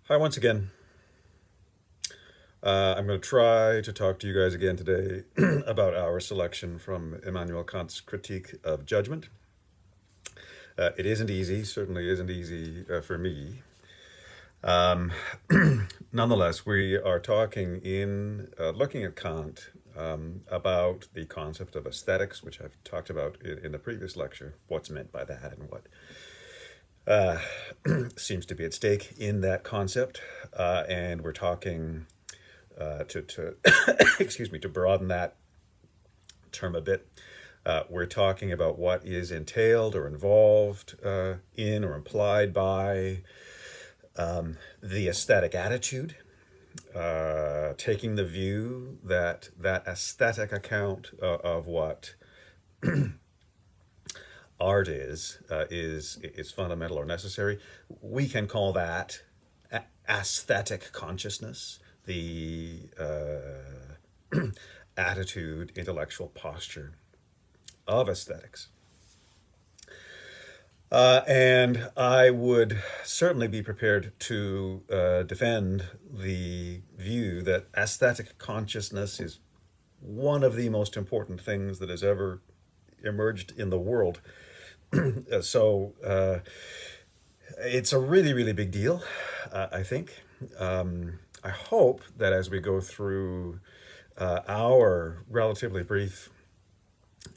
Hi, once again. I'm going to try to talk to you guys again today about our selection from Immanuel Kant's Critique of Judgment. It isn't easy, certainly isn't easy for me. Um, Nonetheless, we are talking looking at Kant about the concept of aesthetics, which I've talked about in the previous lecture, what's meant by that and what seems to be at stake in that concept. And we're talking to excuse me, to broaden that term a bit. We're talking about what is entailed or involved in or implied by the aesthetic attitude, taking the view that that aesthetic account of what art is fundamental or necessary. We can call that aesthetic consciousness, the attitude, intellectual posture of aesthetics. And I would certainly be prepared to defend the view that aesthetic consciousness is one of the most important things that has ever emerged in the world. So it's a really, really big deal, I think. I hope that as we go through our relatively brief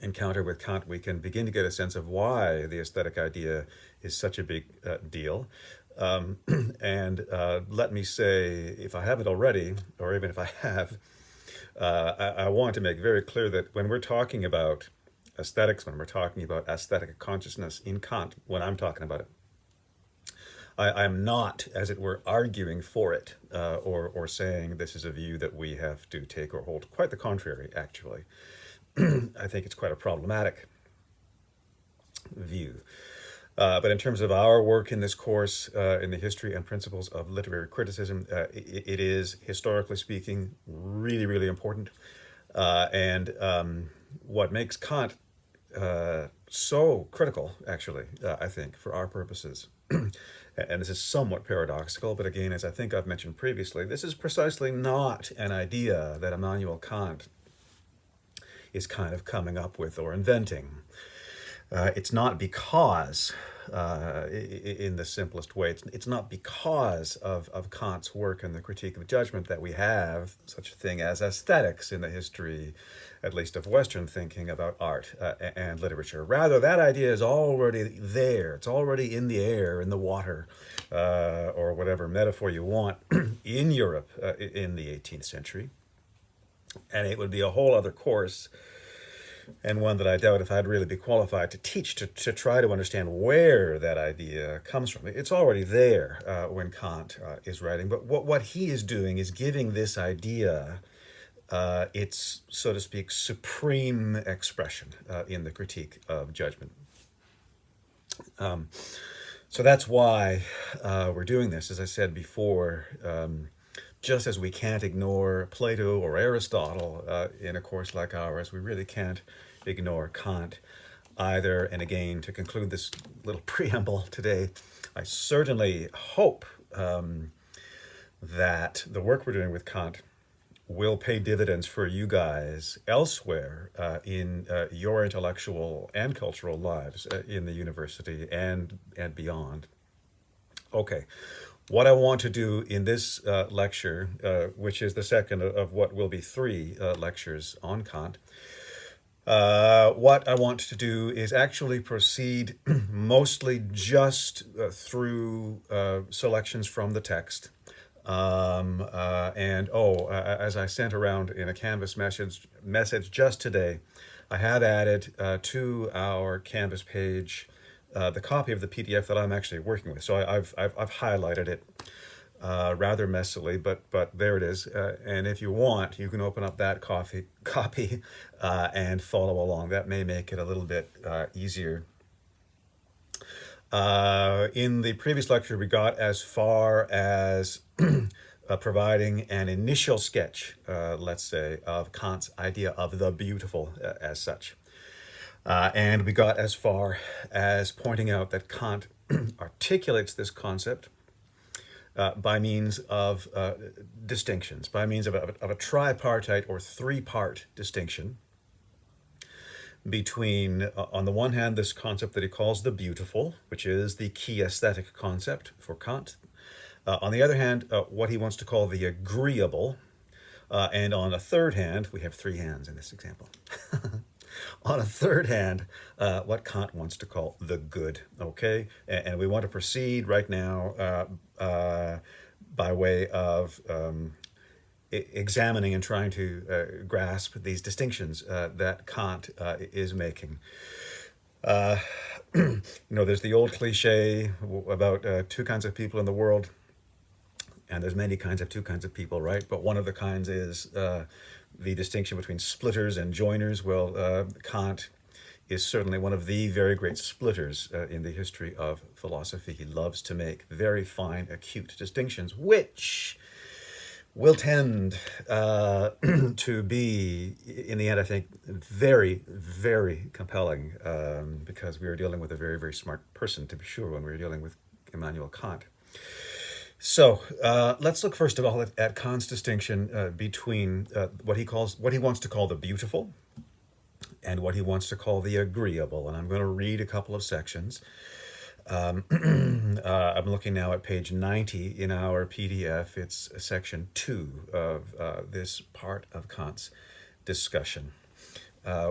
encounter with Kant, we can begin to get a sense of why the aesthetic idea is such a big deal. And let me say, if I haven't already, or even if I have, I want to make very clear that when we're talking about aesthetics, when we're talking about aesthetic consciousness in Kant, when I'm talking about it, I'm not, as it were, arguing for it or saying this is a view that we have to take or hold. Quite the contrary, actually. I think it's quite a problematic view. But in terms of our work in this course, in the history and principles of literary criticism, it is, historically speaking, really, really important. And what makes Kant so critical, actually, I think, for our purposes, and this is somewhat paradoxical, but again, as I think I've mentioned previously, this is precisely not an idea that Immanuel Kant is kind of coming up with or inventing. It's not because, in the simplest way, it's not because of Kant's work in the Critique of Judgment that we have such a thing as aesthetics in the history, at least of Western thinking about art and literature. Rather, that idea is already there. It's already in the air, in the water, or whatever metaphor you want, in Europe in the 18th century. And it would be a whole other course, and one that I doubt if I'd really be qualified to teach, to try to understand where that idea comes from. It's already there when Kant is writing, but what he is doing is giving this idea its, so to speak, supreme expression in the Critique of Judgment. So that's why we're doing this. As I said before, just as we can't ignore Plato or Aristotle in a course like ours, we really can't ignore Kant either. And again, to conclude this little preamble today, I certainly hope that the work we're doing with Kant will pay dividends for you guys elsewhere in your intellectual and cultural lives in the university and beyond. Okay, what I want to do in this lecture, which is the second of what will be three lectures on Kant, what I want to do is actually proceed mostly just through selections from the text. As I sent around in a Canvas message just today, I have added to our Canvas page the copy of the PDF that I'm actually working with. So I've highlighted it rather messily, but there it is. And if you want, you can open up that copy and follow along. That may make it a little bit easier. In the previous lecture, we got as far as providing an initial sketch, let's say, of Kant's idea of the beautiful as such. And we got as far as pointing out that Kant articulates this concept by means of distinctions, by means of a tripartite or three-part distinction between, on the one hand, this concept that he calls the beautiful, which is the key aesthetic concept for Kant. On the other hand, what he wants to call the agreeable. And on a third hand, we have three hands in this example. On a third hand, what Kant wants to call the good, okay? And we want to proceed right now by way of examining and trying to grasp these distinctions that Kant is making. There's the old cliche about two kinds of people in the world, and there's many kinds of two kinds of people, right? But one of the kinds is the distinction between splitters and joiners. Well, Kant is certainly one of the very great splitters in the history of philosophy. He loves to make very fine, acute distinctions, which will tend to be, in the end, I think, very, very compelling, because we are dealing with a very, very smart person, to be sure, when we're dealing with Immanuel Kant. So let's look first of all at Kant's distinction between what he wants to call the beautiful and what he wants to call the agreeable. And I'm going to read a couple of sections. I'm looking now at page 90 in our PDF. It's section 2 of this part of Kant's discussion,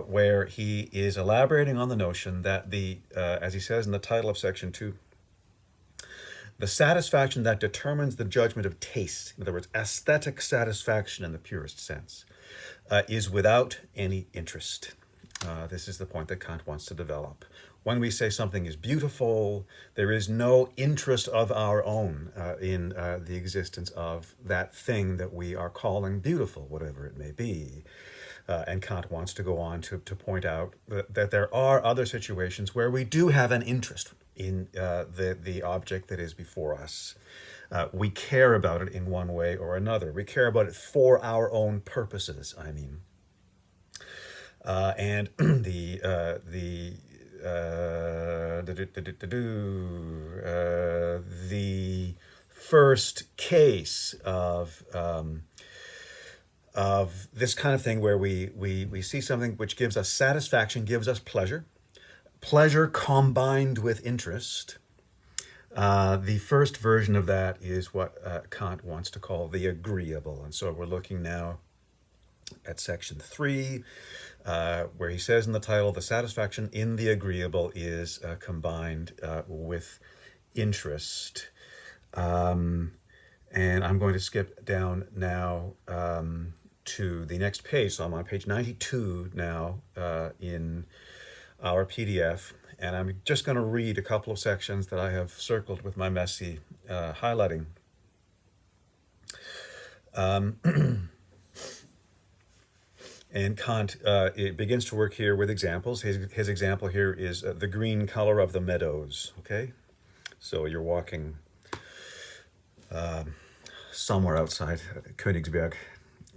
where he is elaborating on the notion that as he says in the title of section 2, the satisfaction that determines the judgment of taste, in other words, aesthetic satisfaction in the purest sense, is without any interest. This is the point that Kant wants to develop. When we say something is beautiful, there is no interest of our own in the existence of that thing that we are calling beautiful, whatever it may be. And Kant wants to go on to point out that there are other situations where we do have an interest in the object that is before us. We care about it in one way or another. We care about it for our own purposes, I mean. And the first case of this kind of thing where we see something which gives us satisfaction, gives us pleasure combined with interest. The first version of that is what Kant wants to call the agreeable. And so we're looking now at section 3, where he says in the title, the satisfaction in the agreeable is combined with interest. And I'm going to skip down now to the next page. So I'm on page 92 now in our PDF, and I'm just going to read a couple of sections that I have circled with my messy highlighting. And Kant it begins to work here with examples. His example here is the green color of the meadows, okay? So you're walking somewhere outside Königsberg,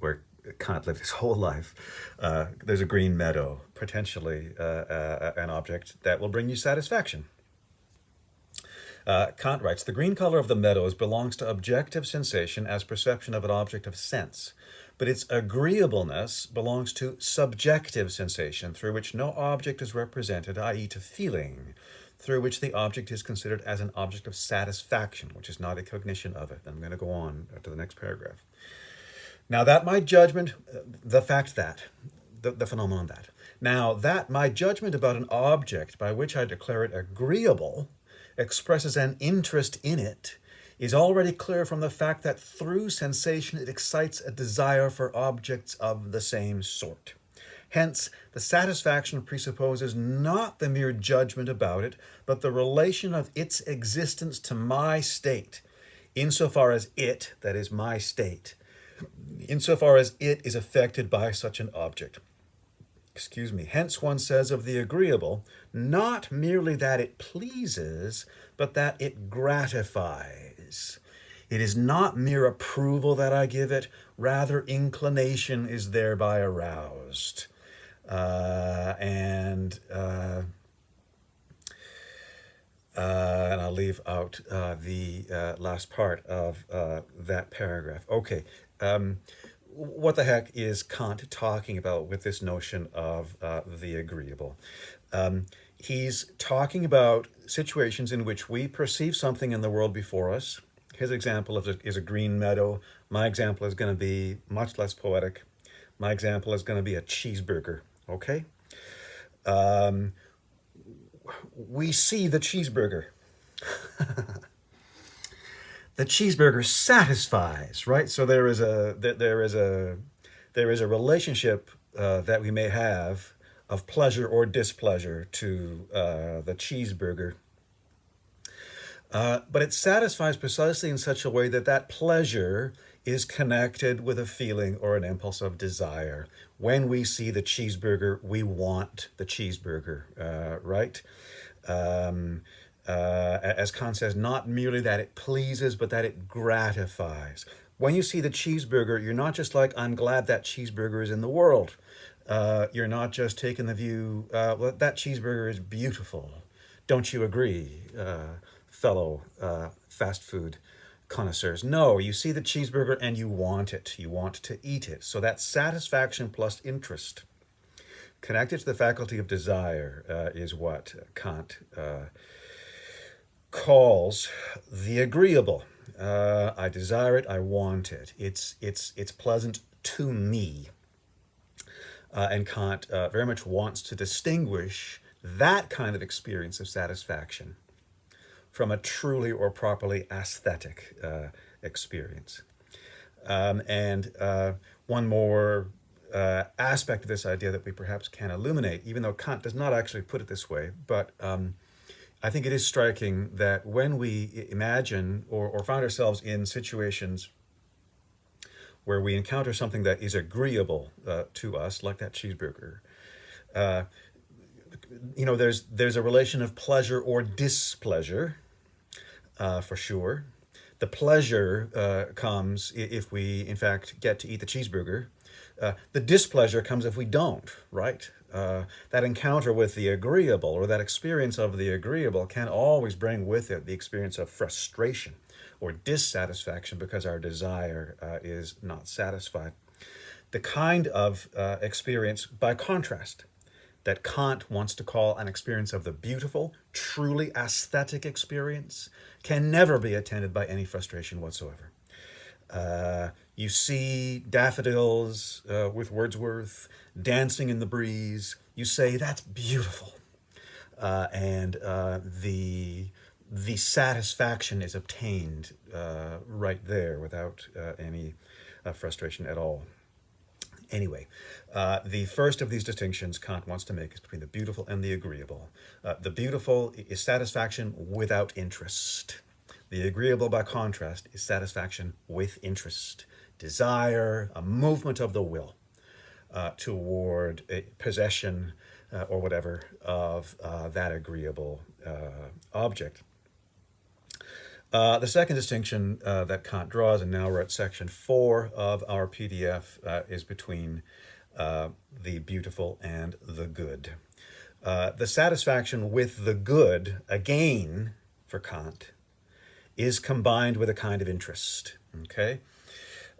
where Kant lived his whole life. There's a green meadow, potentially an object that will bring you satisfaction. Kant writes, the green color of the meadows belongs to objective sensation as perception of an object of sense, but its agreeableness belongs to subjective sensation, through which no object is represented, i.e. to feeling, through which the object is considered as an object of satisfaction, which is not a cognition of it. I'm going to go on to the next paragraph. Now that my judgment, the phenomenon that. Now that my judgment about an object by which I declare it agreeable expresses an interest in it is already clear from the fact that through sensation it excites a desire for objects of the same sort. Hence, the satisfaction presupposes not the mere judgment about it, but the relation of its existence to my state, insofar as it, that is my state, insofar as it is affected by such an object. Hence one says of the agreeable, not merely that it pleases, but that it gratifies. It is not mere approval that I give it, rather inclination is thereby aroused. And I'll leave out the last part of that paragraph. Okay, um, what the heck is Kant talking about with this notion of the agreeable? He's talking about situations in which we perceive something in the world before us. His example is a green meadow. My example is going to be much less poetic. My example is going to be a cheeseburger. Okay? Um, we see the cheeseburger. The cheeseburger satisfies, right? So there is a relationship that we may have of pleasure or displeasure to the cheeseburger. But it satisfies precisely in such a way that that pleasure is connected with a feeling or an impulse of desire. When we see the cheeseburger, we want the cheeseburger, right? Um, as Kant says, not merely that it pleases, but that it gratifies. When you see the cheeseburger, you're not just like, I'm glad that cheeseburger is in the world. You're not just taking the view, well, that cheeseburger is beautiful. Don't you agree, fellow fast food connoisseurs? No, you see the cheeseburger and you want it. You want to eat it. So that's satisfaction plus interest. Connected to the faculty of desire is what Kant calls the agreeable. I desire it, I want it. It's pleasant to me. And Kant very much wants to distinguish that kind of experience of satisfaction from a truly or properly aesthetic experience. And one more aspect of this idea that we perhaps can illuminate, even though Kant does not actually put it this way, but I think it is striking that when we imagine or find ourselves in situations where we encounter something that is agreeable to us, like that cheeseburger, there's a relation of pleasure or displeasure, for sure. The pleasure comes if we, in fact, get to eat the cheeseburger. The displeasure comes if we don't, right? That encounter with the agreeable or that experience of the agreeable can always bring with it the experience of frustration or dissatisfaction because our desire is not satisfied. The kind of experience, by contrast, that Kant wants to call an experience of the beautiful, truly aesthetic experience, can never be attended by any frustration whatsoever. You see daffodils with Wordsworth dancing in the breeze. You say, that's beautiful. And the satisfaction is obtained right there without any frustration at all. Anyway, the first of these distinctions Kant wants to make is between the beautiful and the agreeable. The beautiful is satisfaction without interest. The agreeable, by contrast, is satisfaction with interest, desire, a movement of the will toward a possession or whatever of that agreeable object. The second distinction that Kant draws, and now we're at section 4 of our PDF, is between the beautiful and the good. The satisfaction with the good, again, for Kant, is combined with a kind of interest, okay?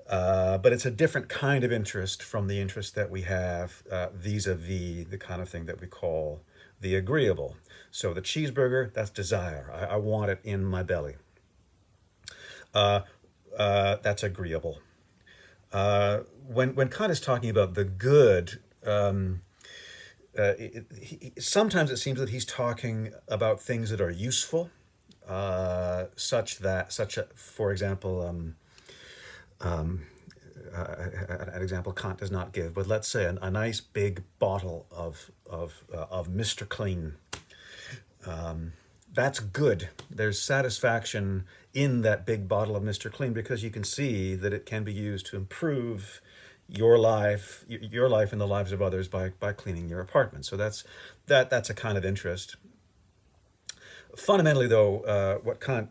But it's a different kind of interest from the interest that we have vis-a-vis the kind of thing that we call the agreeable. So the cheeseburger, that's desire. I want it in my belly. That's agreeable. When Kant is talking about the good, sometimes it seems that he's talking about things that are useful, for example, an example Kant does not give, but let's say a nice big bottle of Mr. Clean. That's good. There's satisfaction in that big bottle of Mr. Clean because you can see that it can be used to improve your life and the lives of others by cleaning your apartment. So that's a kind of interest. Fundamentally, though, what Kant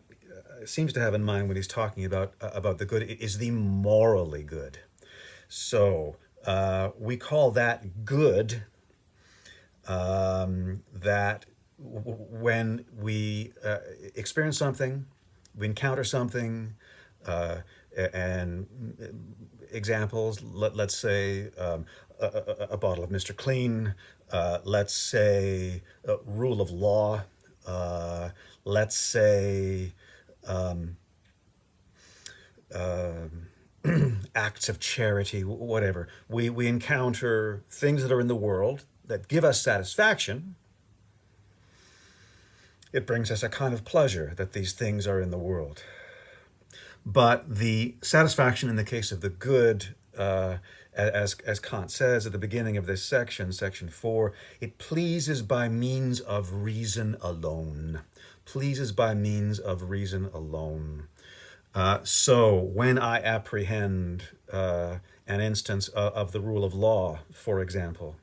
seems to have in mind when he's talking about the good is the morally good. So we call that good that when we experience something, we encounter something, uh, and examples, let's say a bottle of Mr. Clean, let's say rule of law, uh, let's say acts of charity, whatever. We encounter things that are in the world that give us satisfaction. It brings us a kind of pleasure that these things are in the world. But the satisfaction in the case of the good, as Kant says at the beginning of this section, section 4, it pleases by means of reason alone. Pleases by means of reason alone. So when I apprehend an instance of the rule of law, for example,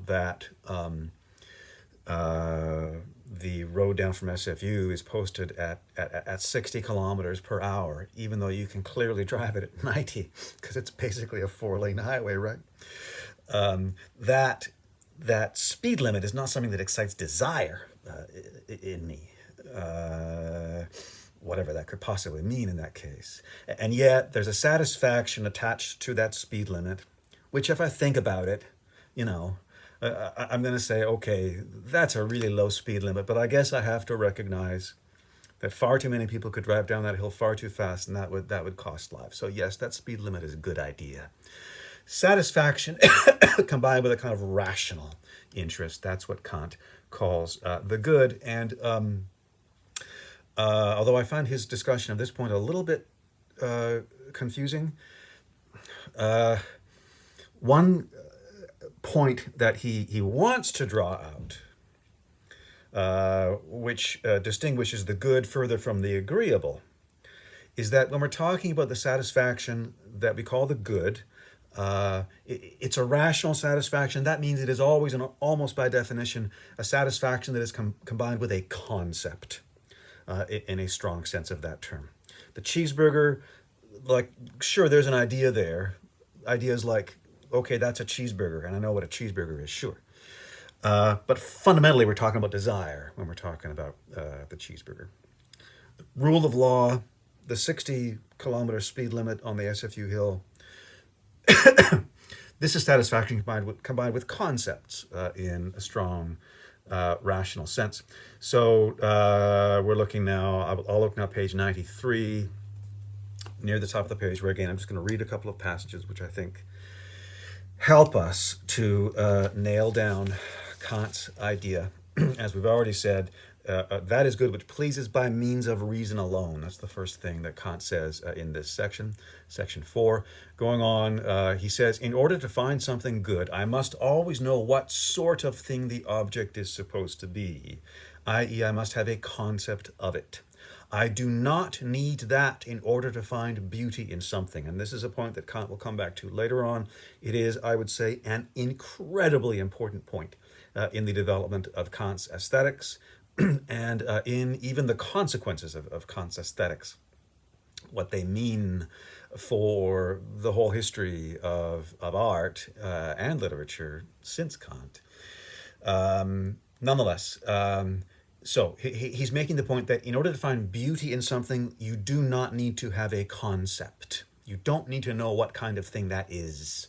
that the road down from SFU is posted at 60 kilometers per hour, even though you can clearly drive it at 90, because it's basically a 4-lane highway, right? That speed limit is not something that excites desire in me. Whatever that could possibly mean in that case. And yet there's a satisfaction attached to that speed limit, which if I think about it, you know, I'm going to say, okay, that's a really low speed limit, but I guess I have to recognize that far too many people could drive down that hill far too fast, and that would cost lives. So yes, that speed limit is a good idea. Satisfaction combined with a kind of rational interest, that's what Kant calls the good. And although I find his discussion of this point a little bit confusing, one point that he wants to draw out, which distinguishes the good further from the agreeable, is that when we're talking about the satisfaction that we call the good, it's a rational satisfaction. That means it is always, and almost by definition, a satisfaction that is combined with a concept, in a strong sense of that term. The cheeseburger, like, sure, there's an idea there. Ideas like, okay, that's a cheeseburger, and I know what a cheeseburger is, sure. But fundamentally, we're talking about desire when we're talking about the cheeseburger. The rule of law, the 60-kilometer speed limit on the SFU hill, this is satisfaction combined with concepts in a strong rational sense. So we're looking now, I'll look now page 93, near the top of the page, where again, I'm just going to read a couple of passages which I think help us to nail down Kant's idea. As we've already said, that is good which pleases by means of reason alone. That's the first thing that Kant says in this section, section 4. Going on, he says, in order to find something good, I must always know what sort of thing the object is supposed to be, i.e., I must have a concept of it. I do not need that in order to find beauty in something. And this is a point that Kant will come back to later on. It is, I would say, an incredibly important point in the development of Kant's aesthetics and in even the consequences of Kant's aesthetics, what they mean for the whole history of art and literature since Kant. Nonetheless, so he's making the point that in order to find beauty in something, you do not need to have a concept. You don't need to know what kind of thing that is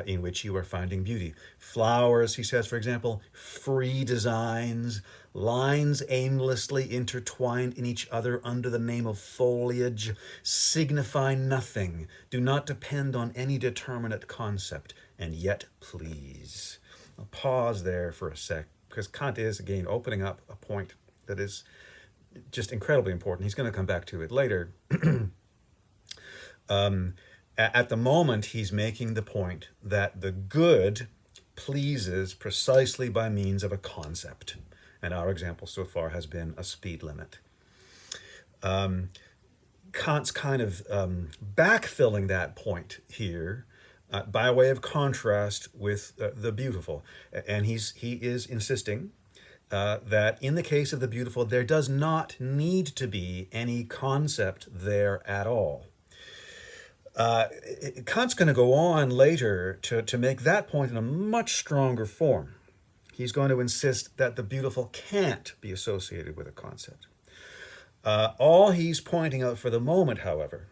in which you are finding beauty. Flowers, he says, for example, free designs, lines aimlessly intertwined in each other under the name of foliage, signify nothing, do not depend on any determinate concept, and yet please. I'll pause there for a sec, because Kant is, again, opening up a point that is just incredibly important. He's going to come back to it later. At the moment, he's making the point that the good pleases precisely by means of a concept. And our example so far has been a speed limit. Kant's kind of backfilling that point here by way of contrast with the beautiful. And he is insisting that in the case of the beautiful, there does not need to be any concept there at all. Kant's going to go on later to make that point in a much stronger form. He's going to insist that the beautiful can't be associated with a concept. All he's pointing out for the moment, however,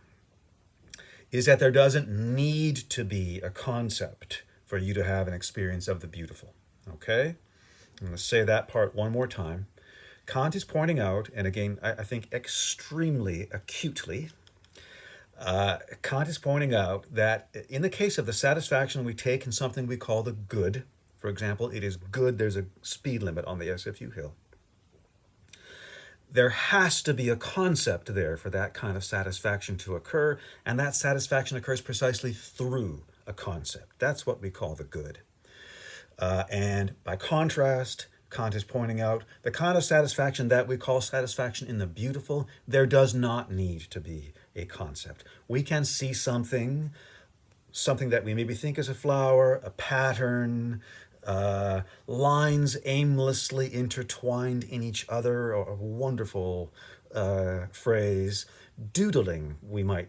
is that there doesn't need to be a concept for you to have an experience of the beautiful. Okay? I'm going to say that part one more time. Kant is pointing out, and again, I think extremely acutely, Kant is pointing out that in the case of the satisfaction we take in something we call the good, for example, it is good there's a speed limit on the SFU hill, there has to be a concept there for that kind of satisfaction to occur, and that satisfaction occurs precisely through a concept. That's what we call the good. And by contrast, Kant is pointing out the kind of satisfaction that we call satisfaction in the beautiful, there does not need to be a concept. We can see something that we maybe think is a flower, a pattern, lines aimlessly intertwined in each other, or a wonderful phrase, doodling, we might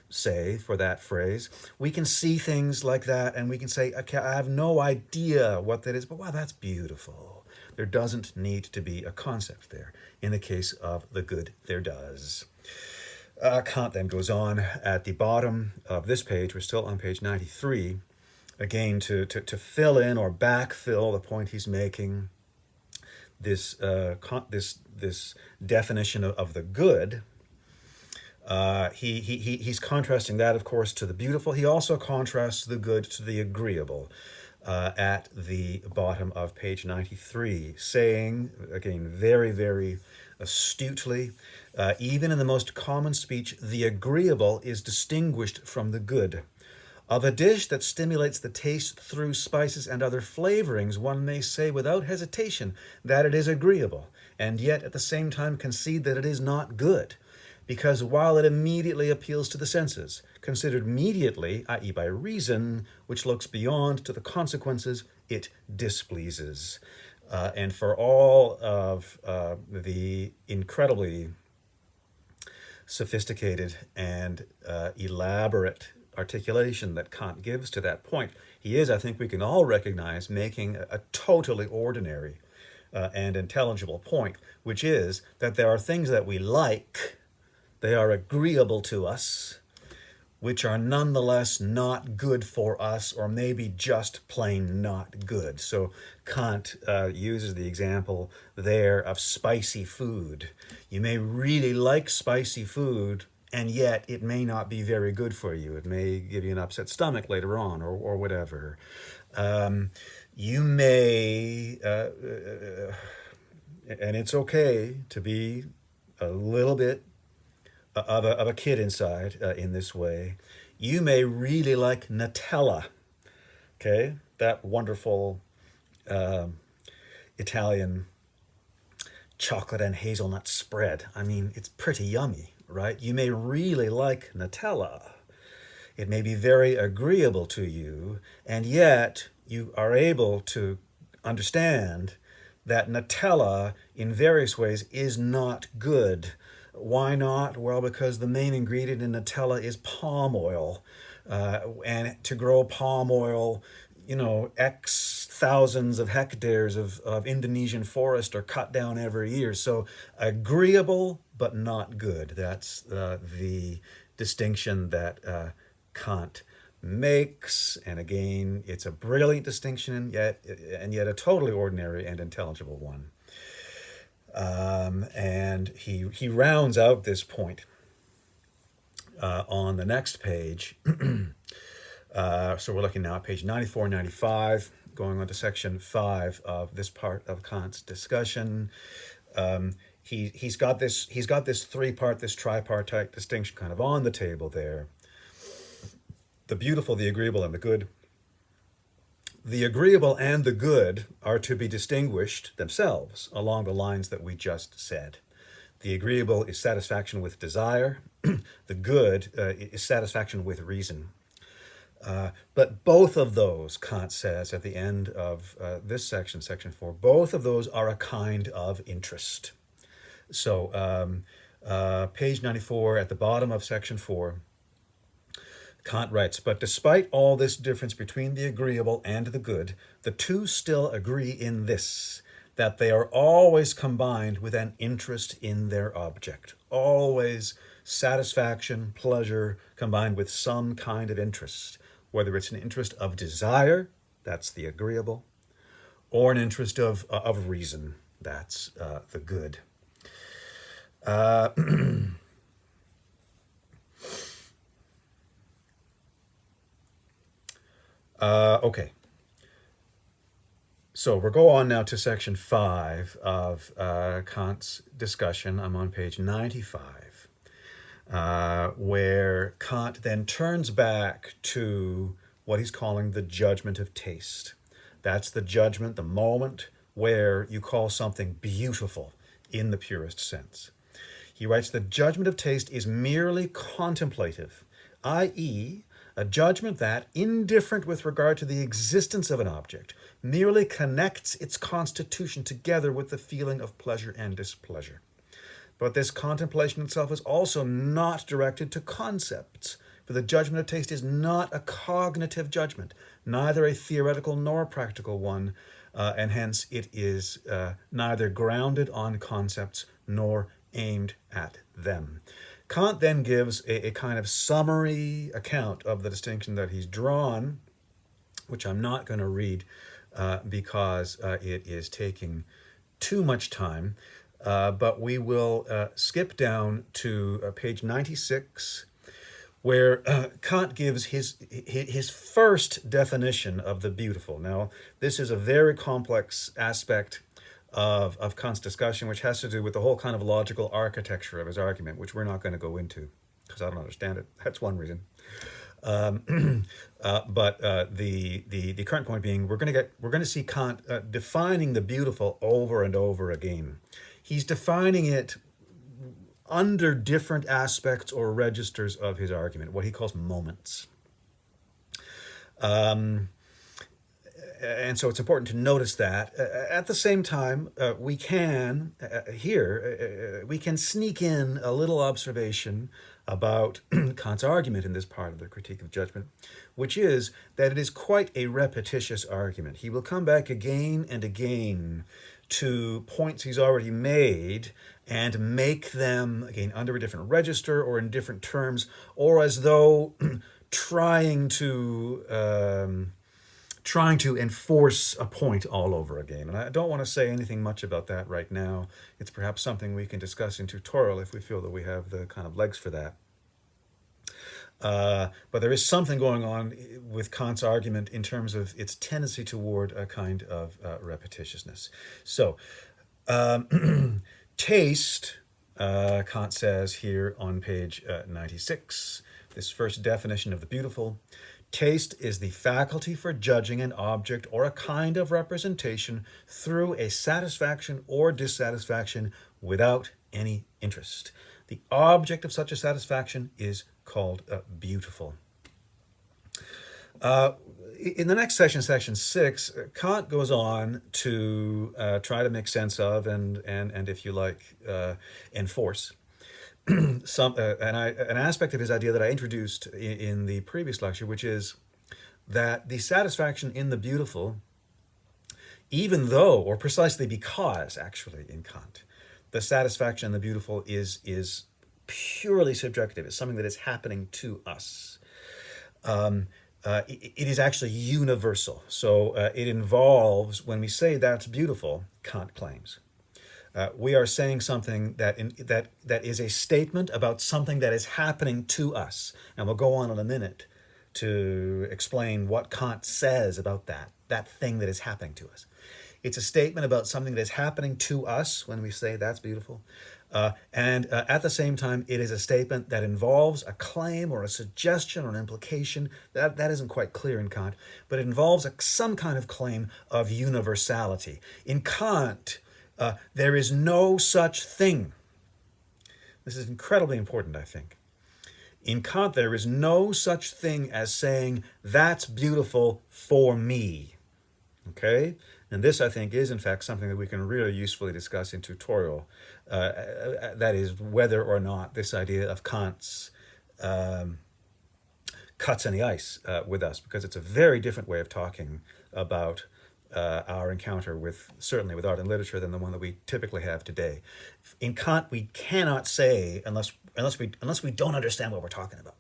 say for that phrase. We can see things like that and we can say, okay, I have no idea what that is, but wow, that's beautiful. There doesn't need to be a concept there. In the case of the good, there does. Kant then goes on at the bottom of this page, we're still on page 93, again to fill in or backfill the point he's making, this definition of the good. He's contrasting that, of course, to the beautiful. He also contrasts the good to the agreeable at the bottom of page 93, saying, again, very, very astutely, even in the most common speech, the agreeable is distinguished from the good. Of a dish that stimulates the taste through spices and other flavorings, one may say without hesitation that it is agreeable, and yet at the same time concede that it is not good, because while it immediately appeals to the senses, considered mediately, i.e. by reason, which looks beyond to the consequences, it displeases. And for all of the incredibly sophisticated and elaborate articulation that Kant gives to that point, he is, I think we can all recognize, making a totally ordinary and intelligible point, which is that there are things that we like, they are agreeable to us, which are nonetheless not good for us, or maybe just plain not good. So Kant uses the example there of spicy food. You may really like spicy food, and yet it may not be very good for you. It may give you an upset stomach later on, or whatever. You may, and it's okay to be a little bit of a kid inside in this way. You may really like Nutella, okay? That wonderful Italian chocolate and hazelnut spread. I mean, it's pretty yummy, right? You may really like Nutella. It may be very agreeable to you, and yet you are able to understand that Nutella in various ways is not good. Why not? Well, because the main ingredient in Nutella is palm oil. And to grow palm oil, X thousands of hectares of Indonesian forest are cut down every year. So agreeable, but not good. That's the distinction that Kant makes. And again, it's a brilliant distinction, and yet a totally ordinary and intelligible one. And he rounds out this point on the next page. So we're looking now at page 94, 95, going on to section 5 of this part of Kant's discussion. He's got this three-part, this tripartite distinction kind of on the table there. The beautiful, the agreeable, and the good. The agreeable and the good are to be distinguished themselves along the lines that we just said. The agreeable is satisfaction with desire. The good is satisfaction with reason. But both of those, Kant says at the end of this section, section 4, both of those are a kind of interest. So page 94 at the bottom of section 4, Kant writes, but despite all this difference between the agreeable and the good, the two still agree in this, that they are always combined with an interest in their object. Always satisfaction, pleasure, combined with some kind of interest, whether it's an interest of desire, that's the agreeable, or an interest of reason, that's the good. Okay. So we'll go on now to section 5 of Kant's discussion. I'm on page 95, where Kant then turns back to what he's calling the judgment of taste. That's the judgment, the moment where you call something beautiful in the purest sense. He writes, the judgment of taste is merely contemplative, i.e., a judgment that, indifferent with regard to the existence of an object, merely connects its constitution together with the feeling of pleasure and displeasure. But this contemplation itself is also not directed to concepts, for the judgment of taste is not a cognitive judgment, neither a theoretical nor a practical one, and hence it is neither grounded on concepts nor aimed at them. Kant then gives a kind of summary account of the distinction that he's drawn, which I'm not going to read because it is taking too much time, but we will skip down to page 96, where Kant gives his first definition of the beautiful. Now, this is a very complex aspect of Kant's discussion, which has to do with the whole kind of logical architecture of his argument, which we're not going to go into because I don't understand it. That's one reason. But the current point being, we're going to see Kant defining the beautiful over and over again. He's defining it under different aspects or registers of his argument, what he calls moments. And so it's important to notice that. At the same time, we can sneak in a little observation about Kant's argument in this part of the Critique of Judgment, which is that it is quite a repetitious argument. He will come back again and again to points he's already made and make them, again, under a different register or in different terms, or as though trying to enforce a point all over again. And I don't want to say anything much about that right now. It's perhaps something we can discuss in tutorial if we feel that we have the kind of legs for that. But there is something going on with Kant's argument in terms of its tendency toward a kind of repetitiousness. So, taste, Kant says here on page 96, this first definition of the beautiful. Taste is the faculty for judging an object or a kind of representation through a satisfaction or dissatisfaction without any interest. The object of such a satisfaction is called beautiful. In the next section, section 6, Kant goes on to try to make sense of and if you like, enforce an aspect of his idea that I introduced in the previous lecture, which is that the satisfaction in the beautiful, even though, or precisely because, actually, in Kant, the satisfaction in the beautiful is purely subjective. It's something that is happening to us. It is actually universal. So it involves, when we say that's beautiful, Kant claims, we are saying something that is a statement about something that is happening to us. And we'll go on in a minute to explain what Kant says about that thing that is happening to us. It's a statement about something that is happening to us when we say that's beautiful. And at the same time, it is a statement that involves a claim or a suggestion or an implication. That isn't quite clear in Kant, but it involves some kind of claim of universality. In Kant, there is no such thing. This is incredibly important, I think. In Kant, there is no such thing as saying, that's beautiful for me. Okay? And this, I think, is in fact something that we can really usefully discuss in tutorial. That is, whether or not this idea of Kant's cuts in the ice with us, because it's a very different way of talking about our encounter with, certainly with art and literature, than the one that we typically have today. In Kant, we cannot say, unless we don't understand what we're talking about,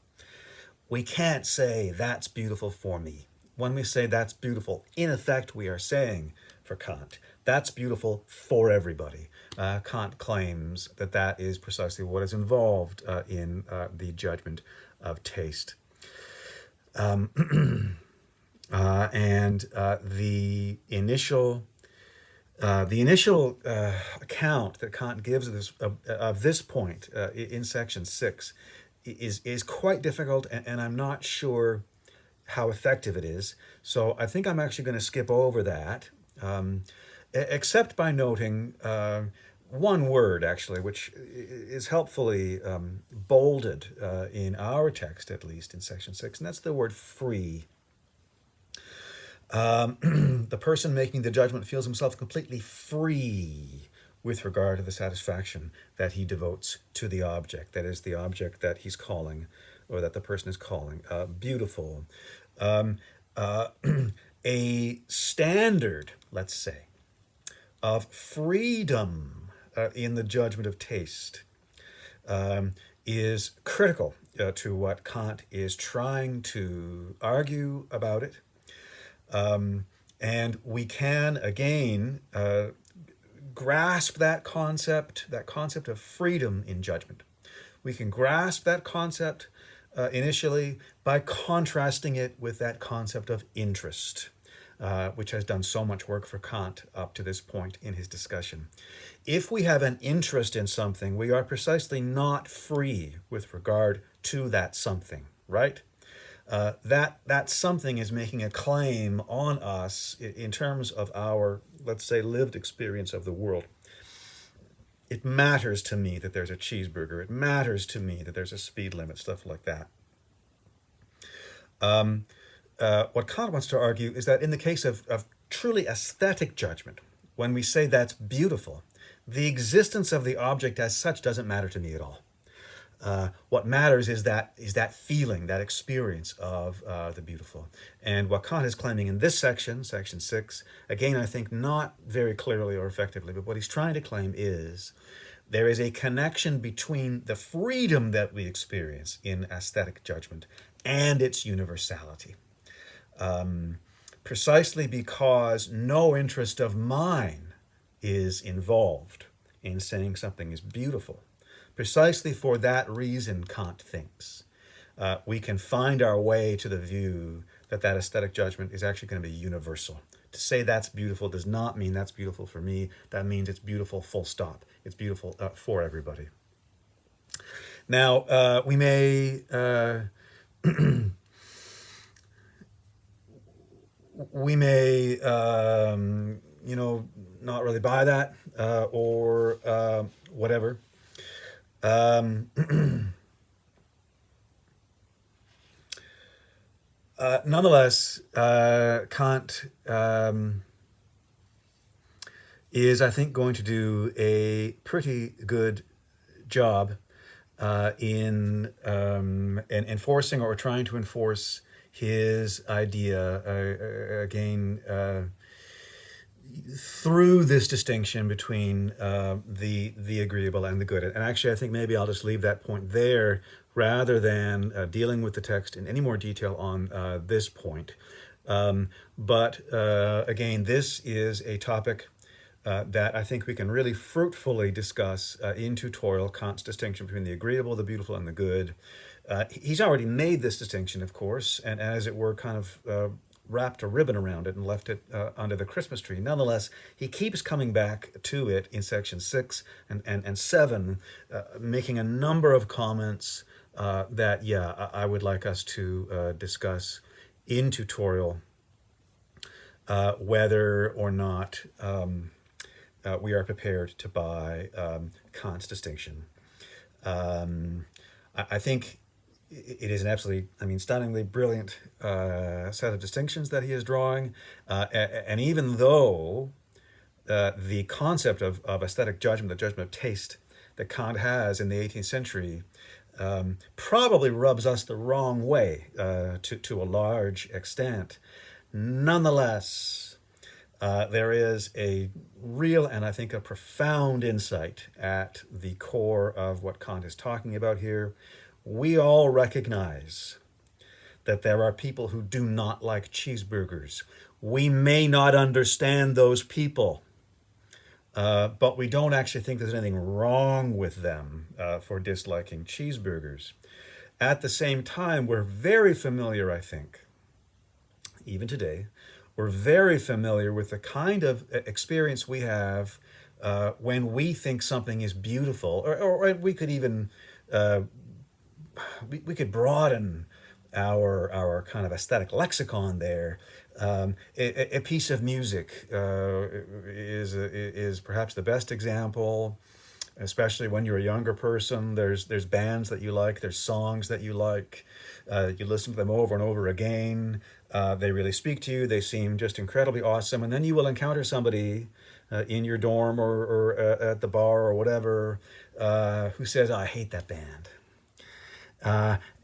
we can't say that's beautiful for me. When we say that's beautiful, in effect, we are saying, for Kant, that's beautiful for everybody. Kant claims that that is precisely what is involved in the judgment of taste. And the initial account that Kant gives of this point in section 6 is quite difficult, and I'm not sure how effective it is. So I think I'm actually going to skip over that, except by noting one word, actually, which is helpfully bolded in our text, at least in section 6, and that's the word free. The person making the judgment feels himself completely free with regard to the satisfaction that he devotes to the object, that is, the object that he's calling, or that the person is calling, beautiful. A standard, let's say, of freedom in the judgment of taste is critical to what Kant is trying to argue about it. And we can, again, grasp that concept of freedom in judgment. We can grasp that concept initially by contrasting it with that concept of interest, which has done so much work for Kant up to this point in his discussion. If we have an interest in something, we are precisely not free with regard to that something, right? That something is making a claim on us in terms of our, let's say, lived experience of the world. It matters to me that there's a cheeseburger. It matters to me that there's a speed limit, stuff like that. What Kant wants to argue is that in the case of truly aesthetic judgment, when we say that's beautiful, the existence of the object as such doesn't matter to me at all. What matters is that feeling, that experience of the beautiful. And what Kant is claiming in this section 6, again, I think not very clearly or effectively, but what he's trying to claim is there is a connection between the freedom that we experience in aesthetic judgment and its universality. Precisely because no interest of mine is involved in saying something is beautiful. Precisely for that reason, Kant thinks, we can find our way to the view that aesthetic judgment is actually going to be universal. To say that's beautiful does not mean that's beautiful for me. That means it's beautiful, full stop. It's beautiful for everybody. Now, we may not really buy that or whatever. Nonetheless, Kant is, I think, going to do a pretty good job in enforcing or trying to enforce his idea again through this distinction between the agreeable and the good. And actually, I think maybe I'll just leave that point there rather than dealing with the text in any more detail on this point. But again, this is a topic that I think we can really fruitfully discuss in tutorial, Kant's distinction between the agreeable, the beautiful, and the good. He's already made this distinction, of course, and as it were, kind of wrapped a ribbon around it and left it under the Christmas tree. Nonetheless, he keeps coming back to it in section 6 and 7, making a number of comments that, I would like us to discuss in tutorial, whether or not we are prepared to buy Kant's distinction. I think it is an absolutely, stunningly brilliant set of distinctions that he is drawing. And even though the concept of aesthetic judgment, the judgment of taste that Kant has in the 18th century, probably rubs us the wrong way to a large extent. Nonetheless, there is a real and I think a profound insight at the core of what Kant is talking about here. We all recognize that there are people who do not like cheeseburgers. We may not understand those people, but we don't actually think there's anything wrong with them for disliking cheeseburgers. At the same time, we're very familiar, I think, even today, we're very familiar with the kind of experience we have when we think something is beautiful, or we could even we could broaden our kind of aesthetic lexicon there. A piece of music is perhaps the best example, especially when you're a younger person. There's bands that you like, there's songs that you like. You listen to them over and over again. They really speak to you. They seem just incredibly awesome. And then you will encounter somebody in your dorm or at the bar or whatever who says, "I hate that band."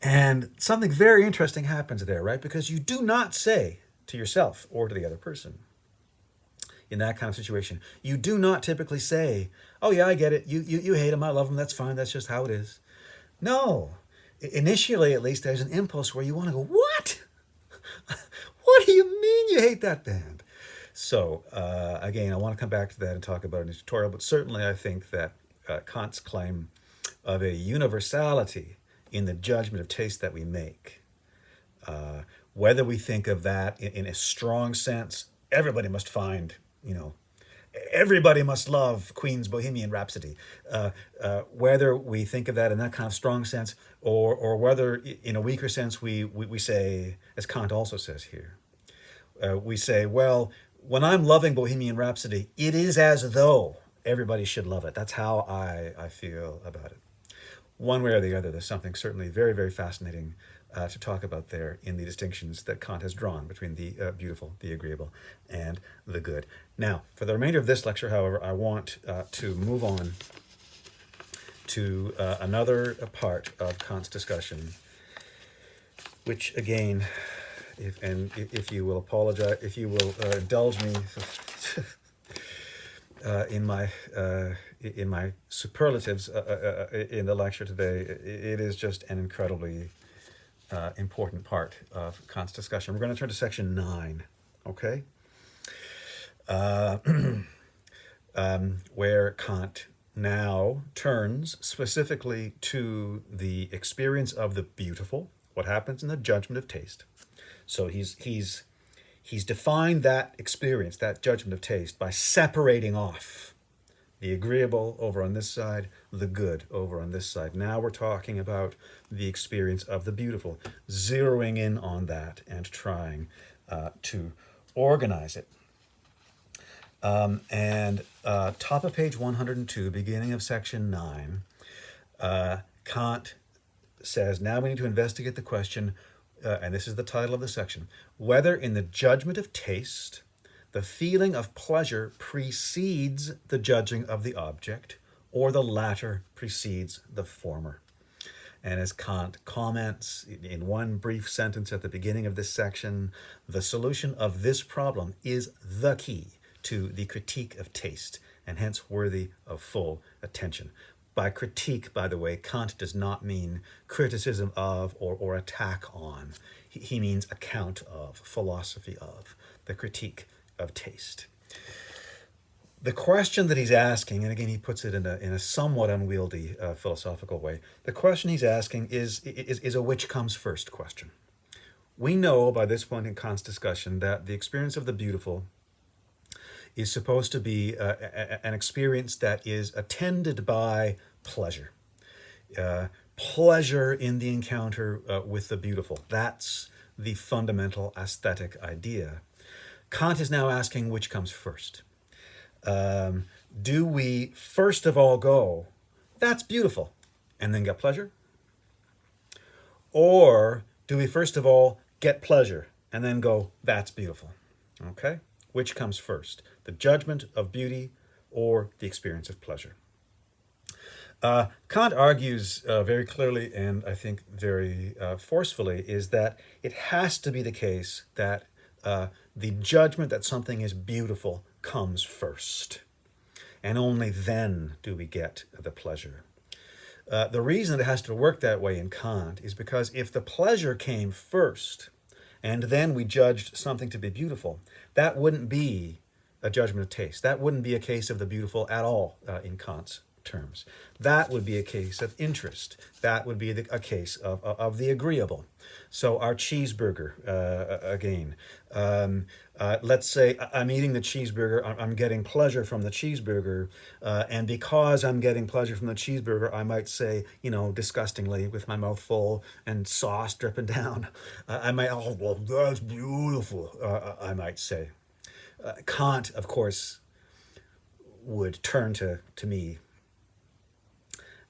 And something very interesting happens there, right? Because you do not say to yourself or to the other person in that kind of situation, you do not typically say, "Oh yeah, I get it. You hate them. I love them. That's fine. That's just how it is." No. Initially, at least, there's an impulse where you want to go, "What? What do you mean you hate that band?" So, again, I want to come back to that and talk about it in the tutorial, but certainly I think that Kant's claim of a universality in the judgment of taste that we make, whether we think of that in a strong sense, everybody must find, everybody must love Queen's Bohemian Rhapsody. Whether we think of that in that kind of strong sense, or whether in a weaker sense we say, as Kant also says here, we say, well, when I'm loving Bohemian Rhapsody, it is as though everybody should love it. That's how I feel about it. One way or the other, there's something certainly very, very fascinating to talk about there in the distinctions that Kant has drawn between the beautiful, the agreeable, and the good. Now, for the remainder of this lecture, however, I want to move on to another part of Kant's discussion, which again, if you will apologize, if you will indulge me in my superlatives in the lecture today, it is just an incredibly important part of Kant's discussion. We're going to turn to section 9, okay? Where Kant now turns specifically to the experience of the beautiful, what happens in the judgment of taste. So he's defined that experience, that judgment of taste, by separating off the agreeable over on this side, the good over on this side. Now we're talking about the experience of the beautiful, zeroing in on that and trying to organize it. Top of page 102, beginning of section 9, Kant says, now we need to investigate the question, and this is the title of the section, whether in the judgment of taste, the feeling of pleasure precedes the judging of the object, or the latter precedes the former. And as Kant comments in one brief sentence at the beginning of this section, the solution of this problem is the key to the critique of taste, and hence worthy of full attention. By critique, by the way, Kant does not mean criticism of or attack on. He means account of, philosophy of, the critique of taste. The question that he's asking, and again he puts it in a somewhat unwieldy philosophical way, the question he's asking is a which comes first question. We know by this point in Kant's discussion that the experience of the beautiful is supposed to be an experience that is attended by pleasure. Pleasure in the encounter with the beautiful. That's the fundamental aesthetic idea. Kant is now asking which comes first. Do we first of all go, that's beautiful, and then get pleasure? Or do we first of all get pleasure and then go, that's beautiful? Okay? Which comes first? The judgment of beauty or the experience of pleasure? Kant argues very clearly and I think very forcefully is that it has to be the case that the judgment that something is beautiful comes first, and only then do we get the pleasure. The reason it has to work that way in Kant is because if the pleasure came first and then we judged something to be beautiful, that wouldn't be a judgment of taste. That wouldn't be a case of the beautiful at all in Kant's terms. That would be a case of interest. That would be a case of the agreeable. So our cheeseburger, again, let's say I'm eating the cheeseburger, I'm getting pleasure from the cheeseburger, and because I'm getting pleasure from the cheeseburger, I might say, disgustingly, with my mouth full and sauce dripping down, I might, oh, well, that's beautiful, I might say. Kant, of course, would turn to me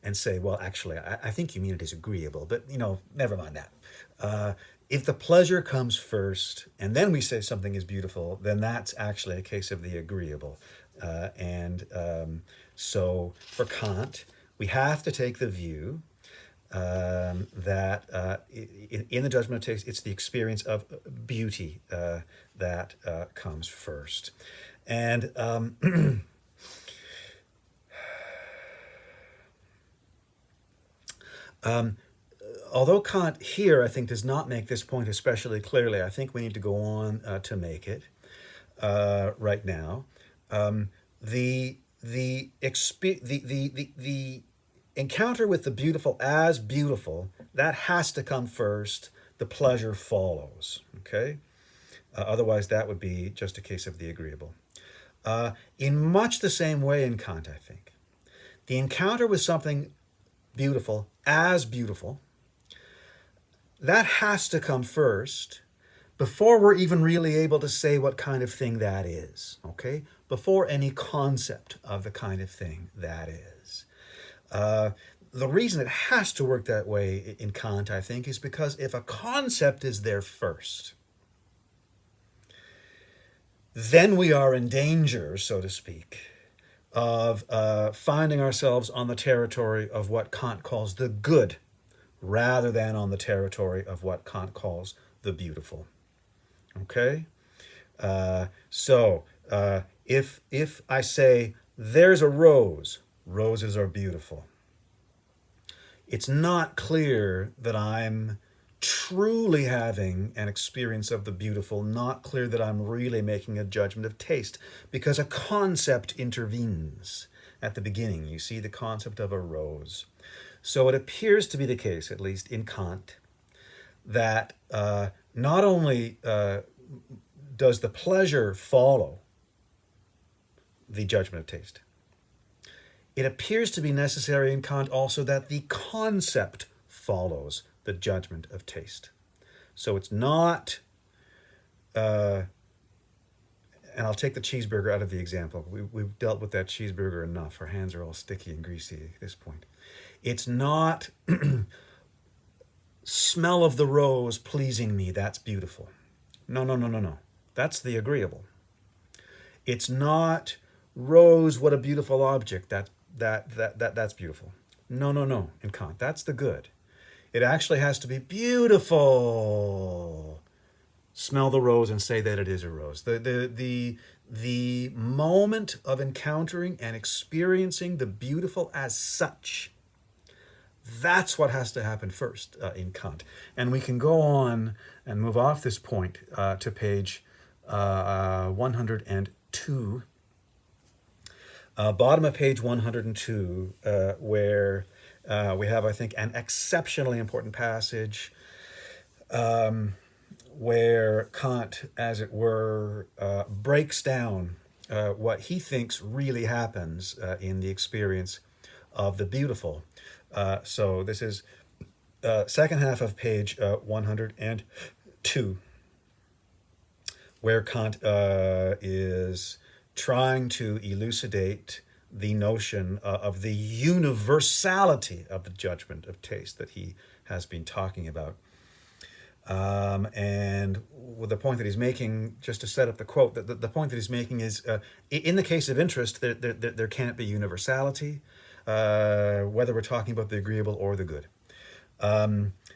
and say, well, actually, I think you mean it is agreeable, but, never mind that. If the pleasure comes first and then we say something is beautiful, then that's actually a case of the agreeable. So for Kant, we have to take the view that in the judgment of taste, it's the experience of beauty that comes first. And although Kant here, I think, does not make this point especially clearly, I think we need to go on to make it right now. The encounter with the beautiful as beautiful, that has to come first. The pleasure follows. Okay, otherwise that would be just a case of the agreeable. In much the same way in Kant, I think, the encounter with something beautiful as beautiful, that has to come first before we're even really able to say what kind of thing that is, okay? Before any concept of the kind of thing that is. The reason it has to work that way in Kant, I think, is because if a concept is there first, then we are in danger, so to speak, of finding ourselves on the territory of what Kant calls the good, rather than on the territory of what Kant calls the beautiful. Okay? So if I say, there's a rose, roses are beautiful, it's not clear that I'm truly having an experience of the beautiful, not clear that I'm really making a judgment of taste, because a concept intervenes at the beginning. You see the concept of a rose. So it appears to be the case, at least in Kant, that not only does the pleasure follow the judgment of taste, it appears to be necessary in Kant also that the concept follows the judgment of taste. So it's not, and I'll take the cheeseburger out of the example. We've dealt with that cheeseburger enough. Our hands are all sticky and greasy at this point. It's not smell of the rose pleasing me, that's beautiful. No. That's the agreeable. It's not rose, what a beautiful object, that's beautiful. No, in Kant, that's the good. It actually has to be beautiful. Smell the rose and say that it is a rose. The moment of encountering and experiencing the beautiful as such, that's what has to happen first in Kant. And we can go on and move off this point to page 102. Bottom of page 102, where we have, I think, an exceptionally important passage where Kant, as it were, breaks down what he thinks really happens in the experience of the beautiful. So this is second half of page 102, where Kant is trying to elucidate the notion of the universality of the judgment of taste that he has been talking about. And with the point that he's making, just to set up the quote, the point that he's making is, in the case of interest, there can't be universality. whether we're talking about the agreeable or the good.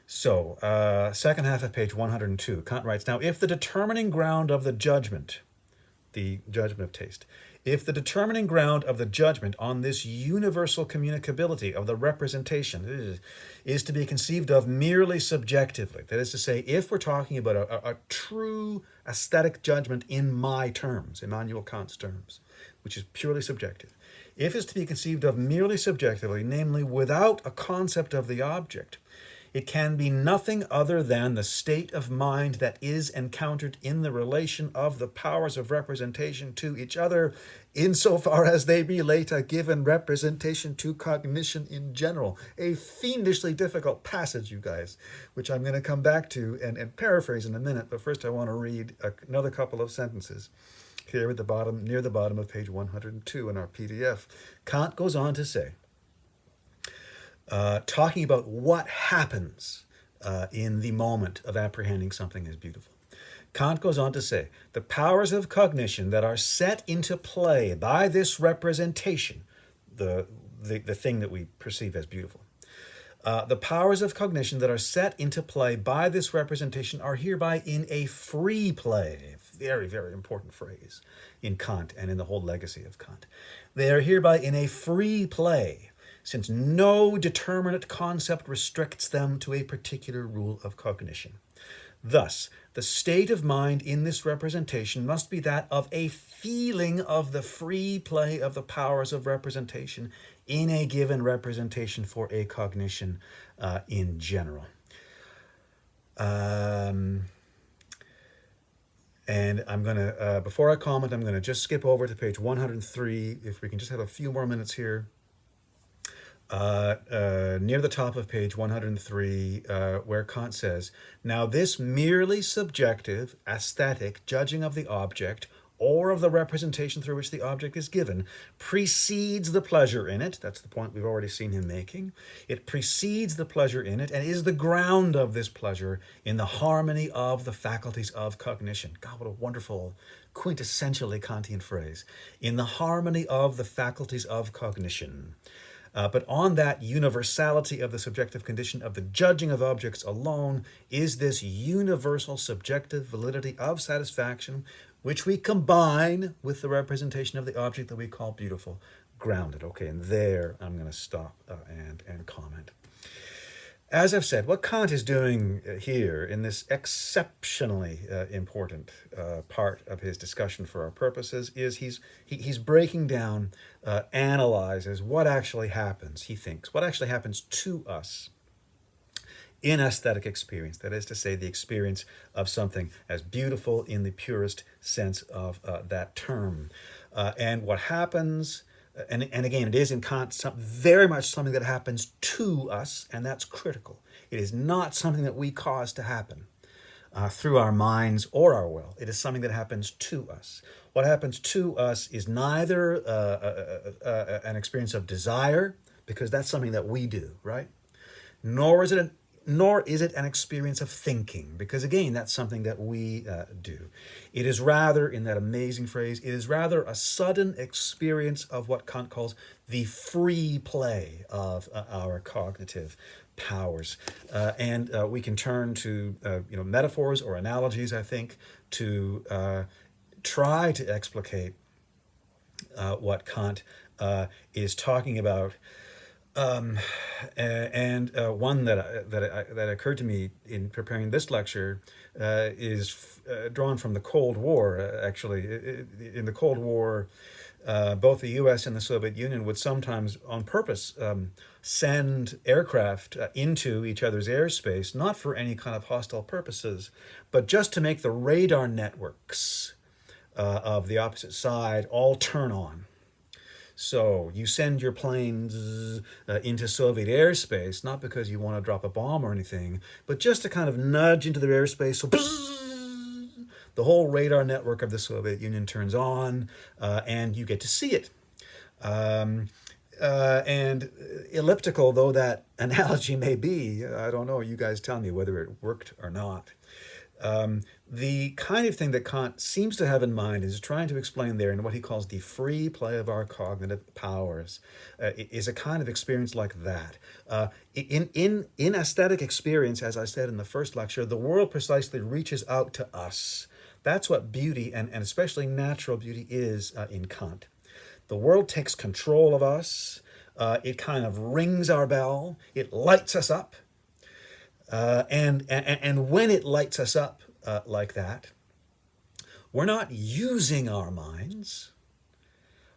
Second half of page 102, Kant writes, now, if the determining ground of the judgment of taste, if the determining ground of the judgment on this universal communicability of the representation is to be conceived of merely subjectively, that is to say, if we're talking about a true aesthetic judgment in my terms, Immanuel Kant's terms, which is purely subjective, if it's to be conceived of merely subjectively, namely without a concept of the object, it can be nothing other than the state of mind that is encountered in the relation of the powers of representation to each other, insofar as they relate a given representation to cognition in general. A fiendishly difficult passage, you guys, which I'm going to come back to and paraphrase in a minute. But first I want to read another couple of sentences. Here at the bottom, near the bottom of page 102 in our PDF, Kant goes on to say, talking about what happens in the moment of apprehending something as beautiful. Kant goes on to say, the powers of cognition that are set into play by this representation, the thing that we perceive as beautiful, the powers of cognition that are set into play by this representation are hereby in a free play. Very, very important phrase in Kant and in the whole legacy of Kant. They are hereby in a free play, since no determinate concept restricts them to a particular rule of cognition. Thus, the state of mind in this representation must be that of a feeling of the free play of the powers of representation in a given representation for a cognition in general. And I'm going to, before I comment, I'm going to just skip over to page 103, if we can just have a few more minutes here. Near the top of page 103, where Kant says, now this merely subjective, aesthetic judging of the object or of the representation through which the object is given precedes the pleasure in it. That's the point we've already seen him making. It precedes the pleasure in it and is the ground of this pleasure in the harmony of the faculties of cognition. God, what a wonderful, quintessentially Kantian phrase. In the harmony of the faculties of cognition. But on that universality of the subjective condition of the judging of objects alone is this universal subjective validity of satisfaction, which we combine with the representation of the object that we call beautiful, grounded. Okay, and there I'm going to stop and comment. As I've said, what Kant is doing here in this exceptionally important part of his discussion for our purposes is he's breaking down, analyzes what actually happens, he thinks, what actually happens to us in aesthetic experience, that is to say, the experience of something as beautiful in the purest sense of that term. And what happens, and again, it is in Kant very much something that happens to us, and that's critical. It is not something that we cause to happen through our minds or our will. It is something that happens to us. What happens to us is neither an experience of desire, because that's something that we do, right? Nor is it an experience of thinking, because again, that's something that we do. It is rather, in that amazing phrase, it is rather a sudden experience of what Kant calls the free play of our cognitive powers. And we can turn to metaphors or analogies, I think, to try to explicate what Kant is talking about. One that occurred to me in preparing this lecture is drawn from the Cold War. Actually, in the Cold War, both the U.S. and the Soviet Union would sometimes, on purpose, send aircraft into each other's airspace, not for any kind of hostile purposes, but just to make the radar networks of the opposite side all turn on. So you send your planes into Soviet airspace, not because you want to drop a bomb or anything, but just to kind of nudge into their airspace. So the whole radar network of the Soviet Union turns on, and you get to see it. And elliptical though that analogy may be, I don't know, you guys tell me whether it worked or not. The kind of thing that Kant seems to have in mind is trying to explain there in what he calls the free play of our cognitive powers is a kind of experience like that. In aesthetic experience, as I said in the first lecture, the world precisely reaches out to us. That's what beauty and especially natural beauty is in Kant. The world takes control of us. It kind of rings our bell. It lights us up. And when it lights us up like that, we're not using our minds.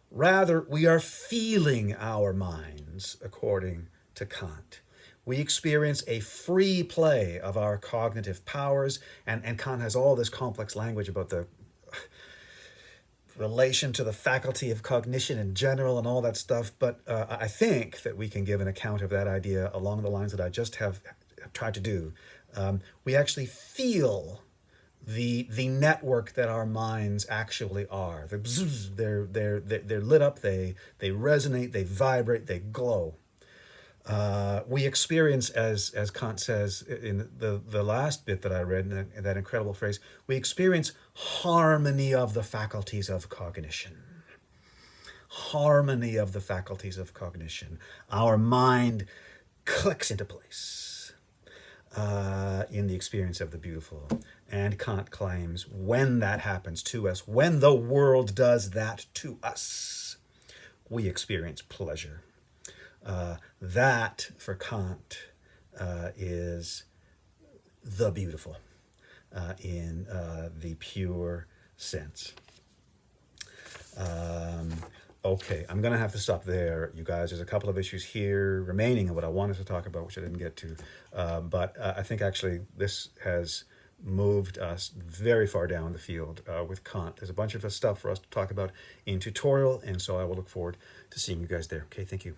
Rather, we are feeling our minds, according to Kant. We experience a free play of our cognitive powers, and Kant has all this complex language about the relation to the faculty of cognition in general and all that stuff, but I think that we can give an account of that idea along the lines that I just have tried to do. We actually feel the network that our minds actually are. They're lit up, they resonate, they vibrate, they glow. We experience, as Kant says in the last bit that I read, in that incredible phrase, we experience harmony of the faculties of cognition. Harmony of the faculties of cognition. Our mind clicks into place in the experience of the beautiful. And Kant claims when that happens to us, when the world does that to us, we experience pleasure. That, for Kant, is the beautiful in the pure sense. Okay, I'm going to have to stop there, you guys. There's a couple of issues here remaining of what I wanted to talk about, which I didn't get to. But I think actually this has moved us very far down the field with Kant. There's a bunch of stuff for us to talk about in tutorial, and so I will look forward to seeing you guys there. Okay, thank you.